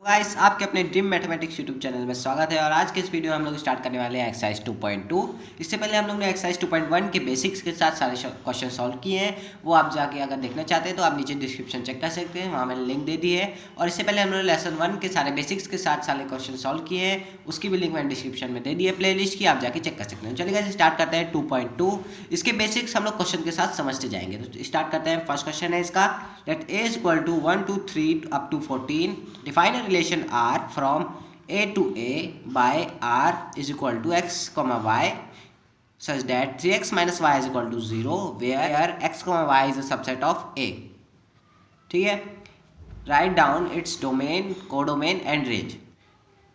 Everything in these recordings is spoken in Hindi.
गाइस आपके अपने ड्रीम मैथमेटिक्स यूट्यूब चैनल में स्वागत है। और आज के इस वीडियो में हम लोग स्टार्ट करने वाले हैं एक्सरसाइज 2.2। इससे पहले हम लोग ने एक्सरसाइज 2.1 के बेसिक्स के साथ सारे क्वेश्चन सॉल्व किए हैं। वो आप जाके अगर देखना चाहते हैं तो आप नीचे डिस्क्रिप्शन चेक कर सकते हैं, वहाँ मैंने लिंक दे दी है। और इससे पहले हम लोग लेसन 1 के सारे बेसिक्स के साथ सारे क्वेश्चन सॉल्व किए हैं, उसकी भी लिंक मैंने डिस्क्रिप्शन में दे दी है प्ले लिस्ट की, आप जाके चेक कर सकते हैं। चलिए स्टार्ट करते हैं 2.2। इसके बेसिक्स हम लोग क्वेश्चन के साथ समझते जाएंगे। तो स्टार्ट करते हैं। फर्स्ट क्वेश्चन है इसका, late a is equal to 1 to 3 up to 14, define a relation R from a to a by R is equal to x comma y such that 3x minus y is equal to 0 where x comma y is a subset of a। ठीक है, write down its domain, codomain and range.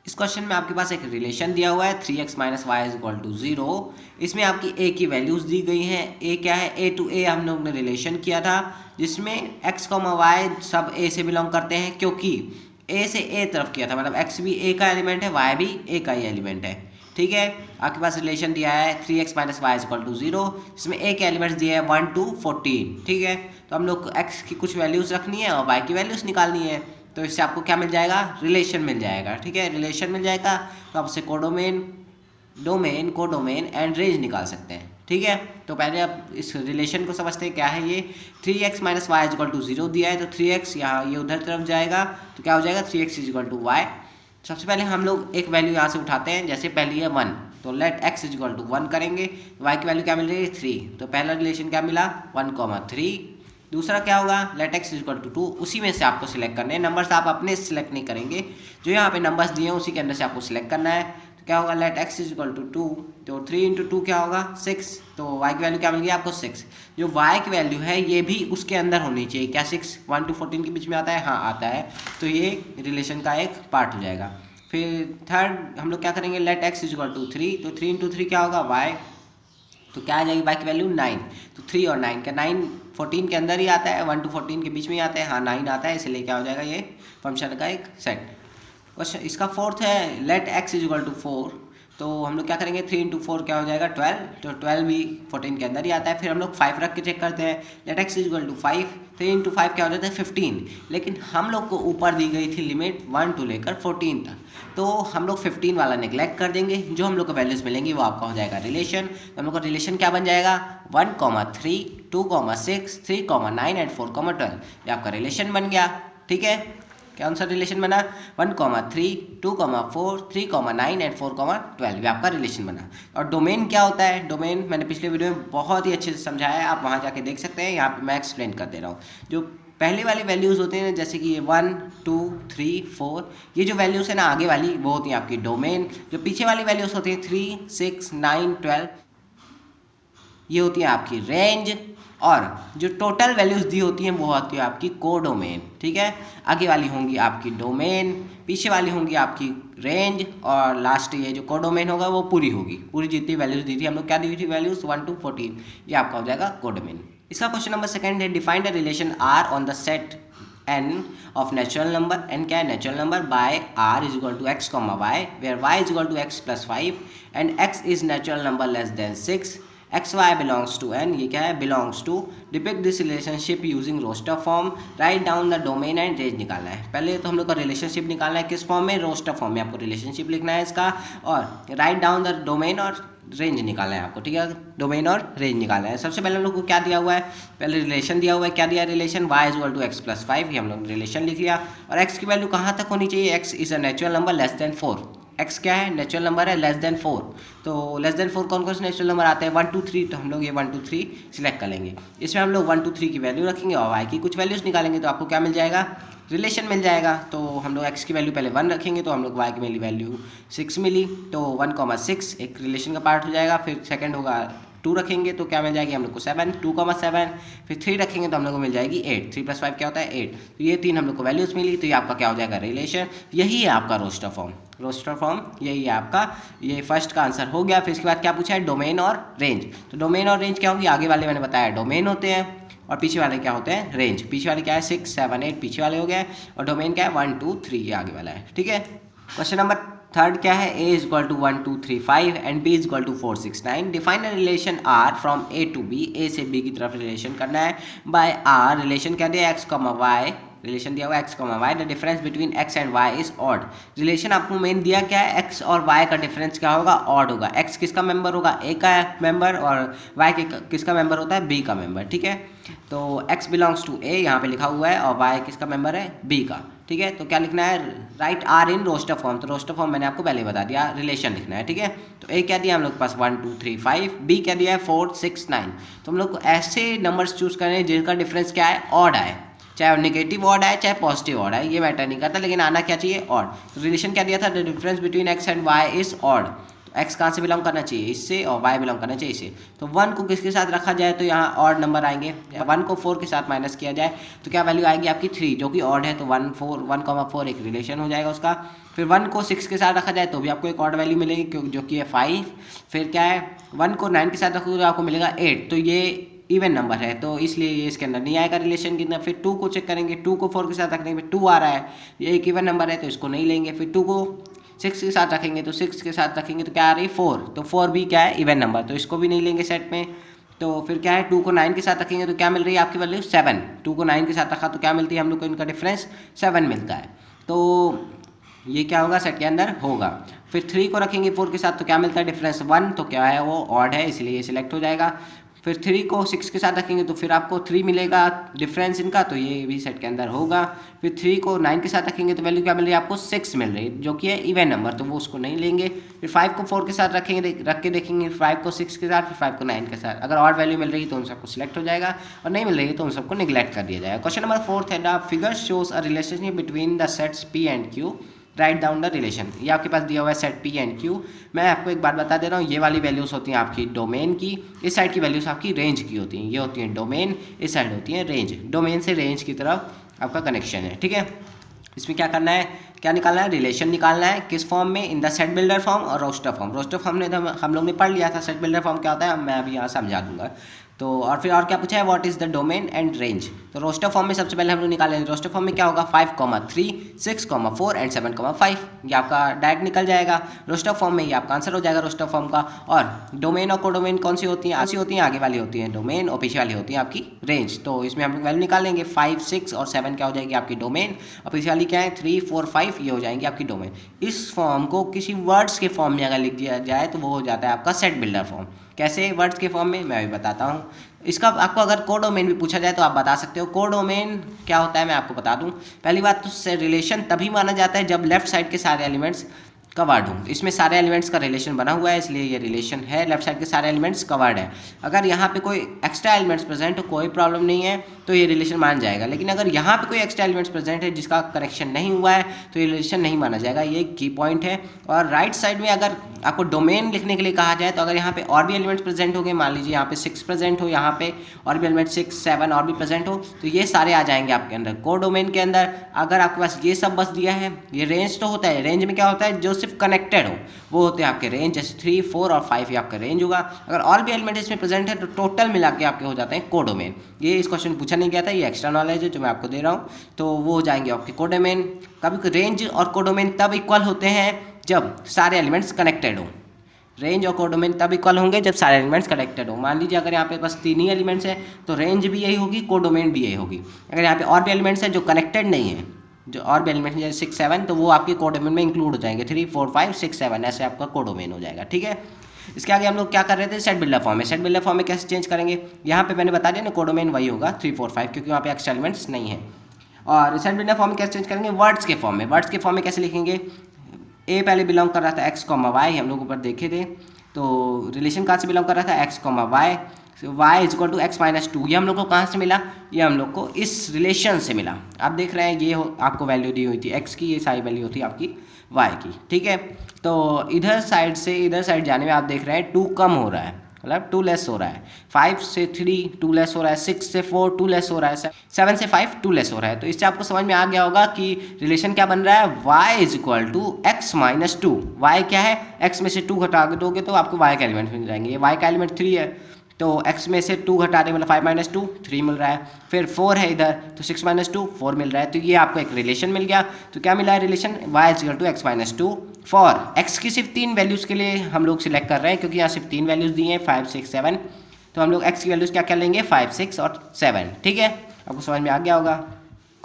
इस क्वेश्चन में आपके पास एक रिलेशन दिया हुआ है 3x minus Y is equal to 0। इसमें आपकी a की वैल्यूज दी गई हैं। a क्या है, a टू a हम लोग ने रिलेशन किया था जिसमें x y सब a से बिलोंग करते हैं, क्योंकि a से a तरफ किया था, मतलब x भी a का एलिमेंट है, y भी a का ही एलिमेंट है। ठीक है, आपके पास रिलेशन दिया है 3x minus Y is equal to 0, इसमें a के एलिमेंट्स दिए हैं 1 to 14। ठीक है, तो हम लोग को x की कुछ वैल्यूज रखनी है और y की वैल्यूज निकालनी है। तो इससे आपको क्या मिल जाएगा, रिलेशन मिल जाएगा। ठीक है, रिलेशन मिल जाएगा तो आप उससे codomain, domain, codomain and range निकाल सकते हैं। ठीक है, तो पहले आप इस रिलेशन को समझते हैं क्या है ये। 3x minus Y is equal to 0 दिया है, तो 3x यहाँ ये उधर तरफ जाएगा तो क्या हो जाएगा 3x is equal to Y. सबसे पहले हम लोग एक वैल्यू यहाँ से उठाते हैं, जैसे पहली है 1, तो let x is equal to 1 करेंगे, y की वैल्यू क्या मिल रही है 3, तो पहला रिलेशन क्या मिला 1,3। दूसरा क्या होगा, let X is equal to 2, उसी में से आपको सिलेक्ट करने हैं। नंबर्स आप अपने सिलेक्ट नहीं करेंगे, जो यहाँ पे नंबर्स दिए हैं उसी के अंदर से आपको सिलेक्ट करना है। तो क्या होगा, let X is equal to 2, तो 3 इंटू 2 क्या होगा 6, तो y की वैल्यू क्या मिल गई आपको 6। जो y की वैल्यू है ये भी उसके अंदर होनी चाहिए, क्या 6 1 to 14 के बीच में आता है, हाँ आता है, तो ये रिलेशन का एक पार्ट हो जाएगा। फिर थर्ड हम लोग क्या करेंगे, let X is equal to 3, तो 3 इंटू 3 क्या होगा y, तो क्या आ जाएगी y की वैल्यू 9, तो 3 और 9 का 9 14 के अंदर ही आता है, 1 to 14 के बीच में ही आता है, हाँ 9 आता है, इसलिए क्या हो जाएगा ये फंक्शन का एक सेट। क्वेश्चन इसका फोर्थ है, let x is equal to 4, तो हम लोग क्या करेंगे 3 इंटू 4 क्या हो जाएगा 12, तो 12 भी 14 के अंदर ही आता है। फिर हम लोग 5 रख के चेक करते हैं, let x is equal to 5, 3 into 5 क्या हो जाता है 15, लेकिन हम लोग को ऊपर दी गई थी लिमिट 1 to लेकर 14 तक, तो हम लोग 15 वाला नेग्लेक्ट कर देंगे, जो हम लोग को वैल्यूज मिलेंगी वो आपका हो जाएगा रिलेशन। तो हम लोग का रिलेशन क्या बन जाएगा 1,3, 2,6, 3,9 एंड 4,12, ये आपका रिलेशन बन गया। ठीक है, कौन सा रिलेशन बना 1,3, 2,4, 3,9 एंड 4,12, ये आपका रिलेशन बना। और डोमेन क्या होता है, डोमेन मैंने पिछले वीडियो में बहुत ही अच्छे से समझाया है, आप वहाँ जाके देख सकते हैं, यहाँ पे मैं एक्सप्लेन कर दे रहा हूँ। जो पहले वाली वैल्यूज़ होते हैं जैसे कि ये 1, 2, 3, 4, ये जो वैल्यूज़ है ना आगे वाली वो होती हैं आपकी डोमेन। जो पीछे वाली वैल्यूज़ होती हैं 3, 6, 9, 12, ये होती है आपकी रेंज। और जो टोटल वैल्यूज़ दी होती हैं वो होती है आपकी कोडोमेन। ठीक है, आगे वाली होंगी आपकी डोमेन, पीछे वाली होंगी आपकी रेंज, और लास्ट ये जो कोडोमेन होगा वो पूरी होगी, पूरी जितनी वैल्यूज़ दी थी हम लोग क्या दी थी वैल्यूज़ 1 to 14, ये आपका हो जाएगा कोडोमेन। इसका क्वेश्चन नंबर सेकंड है, define the relation R on the set n of natural number, n क्या है natural number, by R is equal to x comma y where y is equal to x plus 5 and x is natural number less than 6, x y belongs to n, ये क्या है belongs to, depict this relationship using roster form, write down the domain and range निकालना है। पहले तो हम लोग का रिलेशनशिप निकालना है किस फॉर्म में, रोस्टर फॉर्म में आपको रिलेशनशिप लिखना है इसका, और राइट डाउन द डोमेन और रेंज निकालना है आपको। ठीक है, डोमेन और रेंज निकालना है। सबसे पहले हम लोग को क्या दिया हुआ है, पहले रिलेशन दिया हुआ है, क्या दिया है relation y is equal to x plus 5, ये हम लोग रिलेशन लिख लिया। और x की वैल्यू कहाँ तक होनी चाहिए, x is a natural number less then 4, x क्या है नेचुरल नंबर है लेस देन 4, तो लेस देन 4 कौन कौन से नेचुरल नंबर आते हैं 1 to 3, तो हम लोग ये 1 to 3 सिलेक्ट कर लेंगे। इसमें हम लोग 1 to 3 की वैल्यू रखेंगे और y की कुछ वैल्यूज निकालेंगे, तो आपको क्या मिल जाएगा रिलेशन मिल जाएगा। तो हम लोग x की वैल्यू पहले 1 रखेंगे, तो हम लोग y की मिली वैल्यू 6 मिली, तो 1,6 एक रिलेशन का पार्ट हो जाएगा। फिर सेकंड होगा 2 रखेंगे तो क्या मिल जाएगी हम लोग को 7, 2,7, फिर 3 रखेंगे तो हम लोग को मिल जाएगी 8, 3 + 5 क्या होता है 8, तो ये 3 हम लोग को वैल्यूज मिली, तो ये आपका क्या हो जाएगा रिलेशन। यही है आपका रोस्टर फॉर्म, रोस्टर फॉर्म यही है आपका, ये फर्स्ट का आंसर हो गया। फिर इसके बाद क्या पूछा है डोमेन और रेंज, तो डोमेन और रेंज क्या होगी, आगे वाले मैंने बताया डोमेन होते हैं और पीछे वाले क्या होते हैं रेंज। पीछे वाले क्या है 6, 7, 8 पीछे वाले हो गए, और डोमेन क्या है 1, 2, 3 ये आगे वाला है। ठीक है, क्वेश्चन नंबर थर्ड क्या है, a is equal to 1, 2, 3, 5 and b is equal to 4, 6, 9, define a relation r from a to b, a से b की तरफ रिलेशन करना है, बाय r रिलेशन क्या दिया x, y रिलेशन दिया हुआ x comma y, the difference between x and y is odd. Relation आपको मेन दिया क्या है, एक्स और वाई का डिफरेंस क्या होगा, ऑड होगा। एक्स किसका मेंबर होगा, ए का मेंबर, और वाई किसका मेंबर होता है, बी का मेंबर, ठीक है। तो एक्स बिलोंग्स टू ए यहाँ पे लिखा हुआ है, और वाई किसका मेंबर है, बी का, ठीक है। तो क्या लिखना है, write R in roster form. तो रोस्टर फॉर्म मैंने आपको पहले बता दिया, रिलेशन लिखना है, ठीक है। तो ए क्या दिया हम लोग के पास 1 2 3 5, बी क्या दिया है 4 6 9। तो हम लोग को ऐसे नंबर्स चूज करने हैं जिनका डिफरेंस क्या है, ऑड आए, चाहे नेगेटिव ऑड आए चाहे पॉजिटिव ऑड आए, ये मैटर नहीं करता, लेकिन आना क्या चाहिए, ऑड। तो रिलेशन क्या दिया था, the difference between x and y is odd. X कहाँ से बिलोंग करना चाहिए, इससे, और वाई बिलोंग करना चाहिए इससे। तो 1 को किसके साथ रखा जाए तो यहाँ ऑड नंबर आएंगे, 1 को 4 के साथ माइनस किया जाए तो क्या वैल्यू आएगी आपकी 3, जो कि ऑड है। तो 1 एक रिलेशन हो जाएगा उसका। फिर 1 को 6 के साथ रखा जाए तो भी आपको एक ऑड वैल्यू मिलेगी, जो कि है 5। फिर क्या है, 1 को 9 के साथ रखोगे तो आपको मिलेगा 8। तो ये इवन नंबर है, तो इसलिए ये इसके अंदर नहीं आएगा रिलेशन के अंदर। फिर 2 को चेक करेंगे, 2 को 4 के साथ रखने में 2 आ रहा है, ये एक इवन नंबर है तो इसको नहीं लेंगे। फिर 2 को 6 के साथ रखेंगे तो 6 के साथ रखेंगे तो क्या आ रही है 4, तो 4 भी क्या है, इवन नंबर, तो इसको भी नहीं लेंगे सेट में। तो फिर क्या है, 2 को 9 के साथ रखेंगे तो क्या मिल रही है आपकी वैल्यू 7। 2 को 9 के साथ रखा तो क्या मिलती है हम लोग को, इनका डिफरेंस 7 मिलता है। तो ये क्या होगा, सेट के अंदर होगा। फिर 3 को रखेंगे 4 के साथ तो क्या मिलता है, डिफरेंस 1, तो क्या है वो ऑड है, इसलिए ये सिलेक्ट हो जाएगा। फिर 3 को 6 के साथ रखेंगे तो फिर आपको 3 मिलेगा डिफरेंस इनका, तो ये भी सेट के अंदर होगा। फिर 3 को 9 के साथ रखेंगे तो वैल्यू क्या मिल रही है आपको, 6 मिल रही है, जो कि है इवन नंबर, तो वो उसको नहीं लेंगे। फिर 5 को 4 के साथ रखेंगे, रख के देखेंगे 5 को 6 के साथ, फिर 5 को 9 के साथ। अगर ऑड वैल्यू मिल रही है तो उन सबको सिलेक्ट हो जाएगा, और नहीं मिल रही है तो उन सबको निगलेक्ट कर दिया जाएगा। क्वेश्चन नंबर 4 है, the figure shows a relationship between the sets P and Q, right down the relation. ये आपके पास दिया हुआ है सेट पी एंड क्यू। मैं आपको एक बात बता दे रहा हूँ, ये वाली वैल्यूज़ होती हैं आपकी डोमेन की, इस साइड की वैल्यूज़ आपकी रेंज की होती हैं। ये होती हैं डोमेन, इस साइड होती है रेंज। डोमेन से रेंज की तरफ आपका कनेक्शन है, ठीक है। इसमें क्या करना है, क्या निकालना है, रिलेशन निकालना है। किस फॉर्म में, in the set builder form और रोस्टर फॉर्म। रोस्टर फॉर्म ने हम लोग ने पढ़ लिया था, सेट बिल्डर फॉर्म क्या होता है मैं अभी यहाँ समझा दूंगा। तो और फिर और क्या पूछा है, what is the domain and range. तो रोस्टर फॉर्म में सबसे पहले हम लोग निकालेंगे, रोस्टर फॉर्म में क्या होगा 5, 3, 6, 4 एंड 7, 5, ये आपका डायरेक्ट निकल जाएगा रोस्टर फॉर्म में, ये आपका आंसर हो जाएगा रोस्टर फॉर्म का। और डोमेन और कोडोमेन कौन सी होती हैं, ऐसी होती हैं, आगे वाली होती हैं डोमेन, और पीछे वाली होती है आपकी रेंज। तो इसमें हम लोग वैल्यू निकालेंगे, 5, 6 और 7 क्या हो जाएगी आपकी डोमेन, और पीछे वाली क्या है 3, 4, 5, ये हो जाएंगी आपकी डोमेन। इस फॉर्म को किसी वर्ड्स के फॉर्म में अगर लिख दिया जाए तो वो हो जाता है आपका सेट बिल्डर फॉर्म। कैसे, वर्ड्स के फॉर्म में, मैं अभी बताता हूँ। इसका आपको अगर कोडोमेन भी पूछा जाए तो आप बता सकते हो। कोडोमेन क्या होता है मैं आपको बता दूं। पहली बात तो रिलेशन तभी माना जाता है जब लेफ्ट साइड के सारे एलिमेंट्स कवर्ड हूँ। इसमें सारे एलिमेंट्स का रिलेशन बना हुआ है, इसलिए ये रिलेशन है, लेफ्ट साइड के सारे एलिमेंट्स कवर्ड है। अगर यहाँ पे कोई एक्स्ट्रा एलिमेंट्स प्रेजेंट हो कोई प्रॉब्लम नहीं है तो ये रिलेशन मान जाएगा, लेकिन अगर यहाँ पे कोई एक्स्ट्रा एलिमेंट्स प्रेजेंट है जिसका कनेक्शन नहीं हुआ है तो ये रिलेशन नहीं माना जाएगा, ये की पॉइंट है। और राइट साइड में अगर आपको डोमेन लिखने के लिए कहा जाए तो अगर यहाँ पे और भी एलिमेंट्स प्रेजेंट हो गए, मान लीजिए यहाँ पे 6 प्रेजेंट हो, यहाँ पे और भी एलिमेंट 6, 7 और भी प्रेजेंट हो, तो ये सारे आ जाएंगे आपके अंदर कोडोमेन के अंदर। अगर आपके पास ये सब बस दिया है, ये रेंज तो होता है, रेंज में क्या होता है जो सिर्फ कनेक्टेड हो वो होते हैं आपके रेंज, जैसे 3, 4 और 5 ये आपका रेंज होगा। अगर और भी एलिमेंट इसमें प्रेजेंट है तो टोटल मिला के आपके हो जाते हैं कोडोमेन। ये इस क्वेश्चन पूछा नहीं गया था, ये एक्स्ट्रा नॉलेज है जो मैं आपको दे रहा हूँ, तो वो हो जाएंगे आपके कोडोमेन। कभी रेंज और कोडोमेन तब इक्वल होते हैं जब सारे एलिमेंट्स कनेक्टेड हो। रेंज और कोडोमेन तब इक्वल होंगे जब सारे एलिमेंट्स कनेक्टेड हो। मान लीजिए अगर यहाँ पे बस 3 ही एलिमेंट्स है तो रेंज भी यही होगी, कोडोमेन भी यही होगी। अगर यहाँ पे और भी एलिमेंट्स है जो कनेक्टेड नहीं है, जो और भी एलिमेंट्स जैसे 6, 7, तो वो आपके कोडोमेन में इंक्लूड हो जाएंगे। 3, 4, 5, 6, 7 ऐसे आपका कोडोमेन हो जाएगा, ठीक है। इसके आगे हम लोग क्या कर रहे थे, सेट बिल्डर फॉर्म में। सेट बिल्डर फॉर्म में कैसे चेंज करेंगे, यहाँ पे मैंने बता दिया ना कोडोमेन वही होगा 3, 4, 5, क्योंकि वहाँ पे एक्स्ट्रा एलिमेंट्स नहीं है। और सेट बिल्डर फॉर्म में कैसे चेंज करेंगे, वर्ड्स के फॉर्म में। वर्ड्स के फॉर्म में कैसे लिखेंगे, ए पहले बिलोंग कर रहा था x, y, हम लोग ऊपर देखे थे, तो रिलेशन कहाँ से बिलोंग कर रहा था x, y, y is equal to x minus 2। ये हम लोग को कहाँ से मिला, ये हम लोग को इस रिलेशन से मिला। आप देख रहे हैं ये आपको वैल्यू दी हुई थी x की, ये सारी वैल्यू होती है आपकी y की, ठीक है। तो इधर साइड से इधर साइड जाने में आप देख रहे हैं 2 कम हो रहा है, मतलब 2 लेस हो रहा है। 5 से 3 2 लेस हो रहा है, 6 से 4 2 लेस हो रहा है, 7 से 5 2 लेस हो रहा है। तो इससे आपको समझ में आ गया होगा कि रिलेशन क्या बन रहा है, y is equal to x minus 2। y क्या है, x में से 2 घटा दोगे तो आपको y का एलिमेंट मिल जाएंगे। ये y का एलिमेंट 3 है, तो x में से 2 घटा दें मतलब 5 माइनस 2 3 मिल रहा है। फिर 4 है इधर, तो 6 माइनस 2 4 मिल रहा है। तो ये आपको एक रिलेशन मिल गया। तो क्या मिला है relation, y is equal to x minus 2 for x की सिर्फ 3 वैल्यूज़ के लिए हम लोग सिलेक्ट कर रहे हैं, क्योंकि यहाँ सिर्फ 3 वैल्यूज़ दी हैं 5, 6, 7। तो हम लोग x की वैल्यूज़ क्या क्या लेंगे 5, 6 और 7, ठीक है। आपको समझ में आ गया होगा।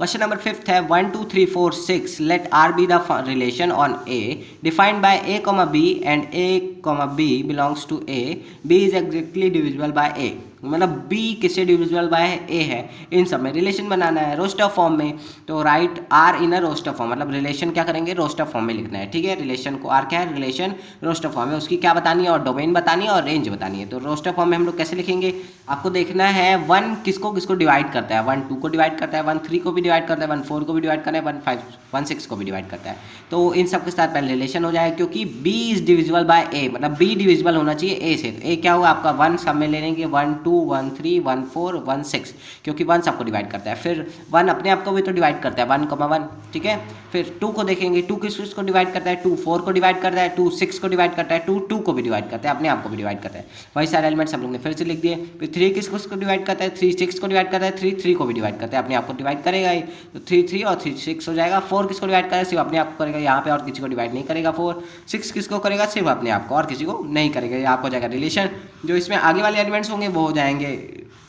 क्वेश्चन नंबर 5 है 1 2 3 4 6 let R be the relation on A defined by A comma B and A comma B belongs to A B is exactly divisible by A. मतलब बी किससे डिविजिबल बाय ए है, इन सब में रिलेशन बनाना है रोस्टर फॉर्म में। तो write R in a roster form, मतलब रिलेशन क्या करेंगे, रोस्टर फॉर्म में लिखना है। ठीक है, रिलेशन को आर क्या है, रिलेशन रोस्टर फॉर्म में उसकी क्या बतानी है, और डोमेन बतानी है और रेंज बतानी है। तो रोस्टर फॉर्म में हम लोग कैसे लिखेंगे, आपको देखना है 1 किसको किसको डिवाइड करता है, 1 2 को डिवाइड करता है, 1 3 को भी डिवाइड करता है, 1 4 को भी डिवाइड करता है, 1 5 1 6 को भी डिवाइड करता है। तो इन सब के साथ पहले रिलेशन हो जाए, क्योंकि B is divisible by A, मतलब बी डिविजिबल होना चाहिए ए से। ए क्या होगा आपका 1 सब में ले लेंगे, 1 2 1 3 1 4 1 6, क्योंकि 1 सबको डिवाइड करता है। फिर 1 अपने आप को भी तो डिवाइड करता है, 1,1। ठीक है, फिर 2 को देखेंगे, 2 किस को डिवाइड करता है, 2 4 को डिवाइड करता है, 2 6 को डिवाइड करता है, 2 2 को भी डिवाइड करता है, अपने आप को भी डिवाइड करता है। वही सारे एलिमेंट्स हम लोग ने फिर से लिख दिए। फिर 3 किसको डिवाइड करता है, 3 6 को डिवाइड करता है, 3 3 को भी डिवाइड करता है, अपने आप को डिवाइड करेगा ही। तो 3 3 और 3 6 हो जाएगा। 4 किसको डिवाइड करेगा, सिर्फ अपने आप को करेगा, यहाँ पे और किसी को डिवाइड नहीं करेगा। 4 6 किसको करेगा, सिर्फ अपने आप को, और किसी को नहीं करेगा। ये आपको हो जाएगा रिलेशन। जो इसमें आगे वाले एलिमेंट्स होंगे वो हो जाएंगे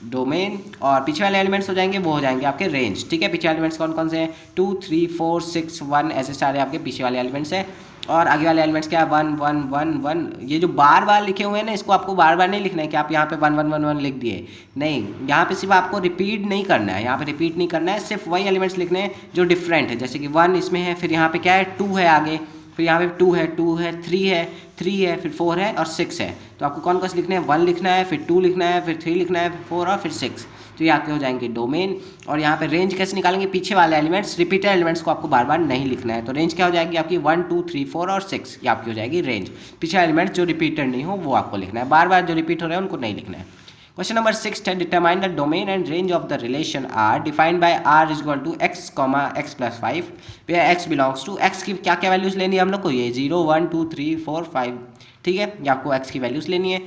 डोमेन, और पीछे वाले एलिमेंट्स हो जाएंगे वो हो जाएंगे आपके रेंज। ठीक है, पीछे एलिमेंट्स कौन कौन से हैं, 2 3 4 6 1, ऐसे सारे आपके पीछे वाले एलिमेंट्स हैं। और आगे वाले एलिमेंट्स क्या है, 1 1 1 1। ये जो बार बार लिखे हुए हैं ना, इसको आपको बार बार नहीं लिखना है कि आप यहाँ पे 1 1 1 1 लिख दिए, नहीं, यहाँ पे सिर्फ आपको रिपीट नहीं करना है, यहाँ पे रिपीट नहीं करना है, सिर्फ वही एलिमेंट्स लिखने हैं जो डिफरेंट है। जैसे कि 1 इसमें है, फिर यहाँ पे क्या है 2 है आगे, फिर यहाँ पे 2 है 3 है 3 है, फिर 4 है और 6 है। तो आपको कौन कौन से लिखने हैं, 1 लिखना है, फिर 2 लिखना है, फिर 3 लिखना है, फिर 4 और फिर 6। तो ये आपके हो जाएंगे डोमेन। और यहाँ पे रेंज कैसे निकालेंगे, पीछे वाले एलिमेंट्स, रिपीटेड एलिमेंट्स को आपको बार बार नहीं लिखना है। तो रेंज क्या हो जाएगी आपकी 1 2 3 4 और 6, ये आपकी हो जाएगी रेंज। पीछे एलिमेंट्स जो रिपीटेड नहीं हो वो आपको लिखना है, बार बार जो रिपीट हो रहे हैं उनको नहीं लिखना है। क्वेश्चन नंबर 6 है determine the domain and range of the relation R defined by R is equal to x comma x plus 5 where x belongs to x की क्या क्या वैल्यूज लेनी है हम लोग को, ये 0 1 2 3 4 5। ठीक है, ये आपको एक्स की वैल्यूज लेनी है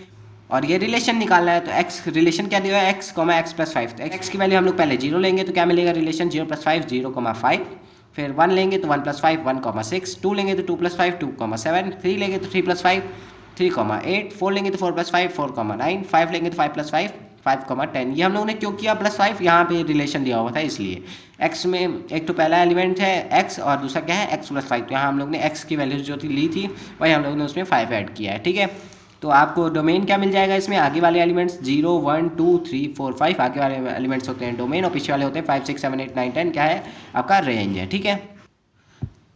और ये रिलेशन निकालना है। तो एक्स रिलेशन क्या दिया है, एक्स कॉमा एक्स प्लस 5। तो एक्स की वैल्यू हम लोग पहले 0 लेंगे, तो क्या मिलेगा रिलेशन 0 प्लस 5 0,5। फिर 1 लेंगे तो 1 प्लस 5 1,6, 2 लेंगे तो 2 प्लस 5 2,7, 3 लेंगे तो 3 प्लस 5 3,8, 4 लेंगे तो 4 प्लस 5 4,9, 5 लेंगे तो 5 प्लस 5 5,10। ये हम लोगों ने क्यों किया प्लस 5, यहाँ पे रिलेशन दिया हुआ था इसलिए। एक्स में एक तो पहला एलिमेंट है एक्स और दूसरा क्या है एक्स प्लस 5। तो यहाँ हम लोग ने एक्स की वैल्यूज जो थी ली थी, वही हम लोग ने उसमें 5 ऐड किया है। ठीक है, तो आपको डोमेन क्या मिल जाएगा इसमें, आगे वाले एलिमेंट्स 0 1 2 3 4 5 आगे वाले एलिमेंट्स होते हैं डोमेन, और पीछे वाले होते हैं 5 6 7 8 9 10 क्या है आपका रेंज है। ठीक है,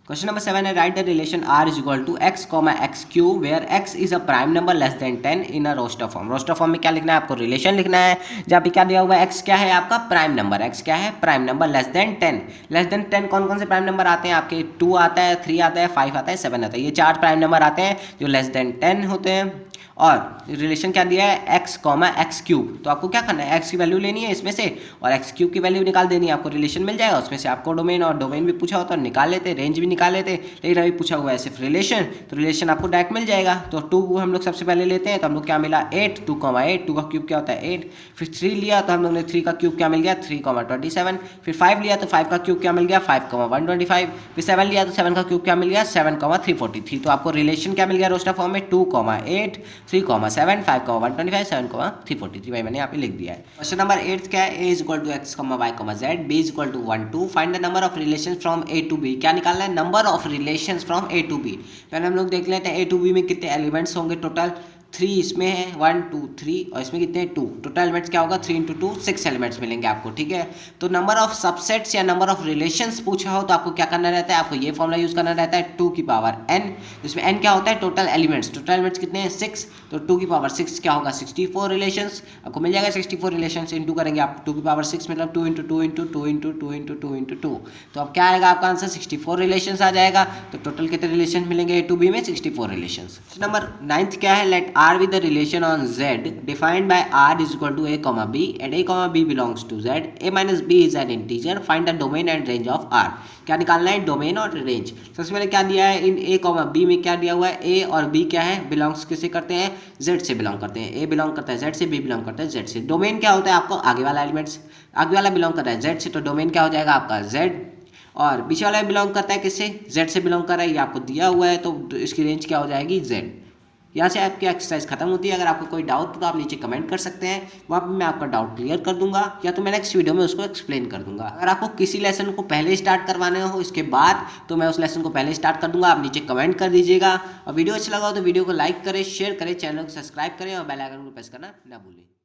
क्वेश्चन नंबर 7 है write the relation r is equal to x comma x cube where x is a prime number less than 10 in a roster form. Roster form में क्या लिखना है आपको, रिलेशन लिखना है, जहाँ पे क्या दिया हुआ है x क्या है आपका प्राइम नंबर, x क्या है prime number less than 10। Less than 10 कौन कौन से प्राइम नंबर आते हैं आपके, 2 आता है 3 आता है 5 आता है 7 आता है, ये 4 प्राइम नंबर आते हैं जो लेस देन 10 होते हैं। और रिलेशन क्या दिया है x कॉमा एक्स क्यूब। तो आपको क्या करना है, x की वैल्यू लेनी है इसमें से और x क्यूब की वैल्यू निकाल देनी है, आपको रिलेशन मिल जाएगा। उसमें से आपको डोमेन, और डोमेन भी पूछा होता है निकाल लेते, रेंज भी निकाल लेते, लेकिन अभी पूछा हुआ है सिर्फ रिलेशन, तो रिलेशन आपको डायरेक्ट मिल जाएगा। तो 2 हम लोग सबसे पहले लेते हैं, तो हम लोग क्या मिला 8 2,8, 2 का क्यूब क्या होता है 8। फिर 3 लिया तो हम लोग ने 3 का क्यूब क्या मिल गया 3,27। फिर 5 लिया तो 5 का क्यूब क्या मिल गया 5,125। फिर 7 लिया तो 7 का क्यूब क्या मिल गया 7,343। तो आपको रिलेशन क्या मिल गया रोस्टर फॉर्म में 2,8 3,7 5,125 7,343। भाई मैंने यहाँ पे लिख दिया है। क्वेश्चन नंबर 8 क्या है, a is equal to X Y Z B is equal to 1 2 find the number of relation from A to B. क्या निकालना है, number of relation from A to B. पहले हम लोग देख लेते हैं ए टू बी में कितने एलिमेंट्स होंगे टोटल, 3 इसमें है 1 2 3 और इसमें कितने 2, टोटल एलिमेंट्स क्या होगा 3 इंटू 2 6 एलिमेंट्स मिलेंगे आपको। ठीक है, तो नंबर ऑफ सबसेट्स या नंबर ऑफ रिलेशंस पूछा हो तो आपको क्या करना रहता है, आपको ये फॉर्मूला यूज करना रहता है 2 की पावर n, जिसमें n क्या होता है टोटल एलिमेंट्स। टोटल एलिमेंट्स कितने हैं 6, तो 2 की पावर 6 क्या होगा 64 रिलेशंस आपको मिल जाएगा। 64 रिलेशंस इंटू करेंगे आप 2 की पावर 6 मतलब 2 into 2 into 2 into 2 into 2 into 2, तो अब क्या आएगा आपका आंसर 64 रिलेशंस आ जाएगा। तो टोटल कितने रिलेशन मिलेंगे ए टू बी में 64 रिलेशंस। नंबर 9 क्या है, let r with the relation on z defined by r is equal to a comma b and a comma b belongs to z, a minus b is an integer, find the domain and range of r। क्या निकालना है, डोमेन और रेंज। सबसे पहले क्या दिया है, इन a comma b में क्या दिया हुआ है, a और b क्या है बिलोंग्स किससे करते हैं z से बिलोंग करते हैं, a बिलोंग करता है z से, b बिलोंग करता है z से। डोमेन क्या होता है आपको आगे वाला एलिमेंट्स, आगे वाला बिलोंग करता है z से, तो डोमेन क्या हो जाएगा आपका z, और पीछे वाला बिलोंग करता है किससे z से बिलोंग कर रहा है, ये आपको दिया हुआ है, तो इसकी रेंज क्या हो जाएगी z। यहाँ से आपकी एक्सरसाइज खत्म होती है। अगर आपको कोई डाउट तो आप नीचे कमेंट कर सकते हैं, वहाँ पर मैं आपका डाउट क्लियर कर दूंगा या तो मैं नेक्स्ट वीडियो में उसको एक्सप्लेन कर दूंगा। अगर आपको किसी लेसन को पहले स्टार्ट करवाने हो इसके बाद तो मैं उस लेसन को पहले स्टार्ट कर दूंगा, आप नीचे कमेंट कर दीजिएगा। और वीडियो अच्छा लगा हो तो वीडियो को लाइक करें, शेयर करें, चैनल को सब्सक्राइब करें और बेल आइकन को प्रेस करना ना भूलें।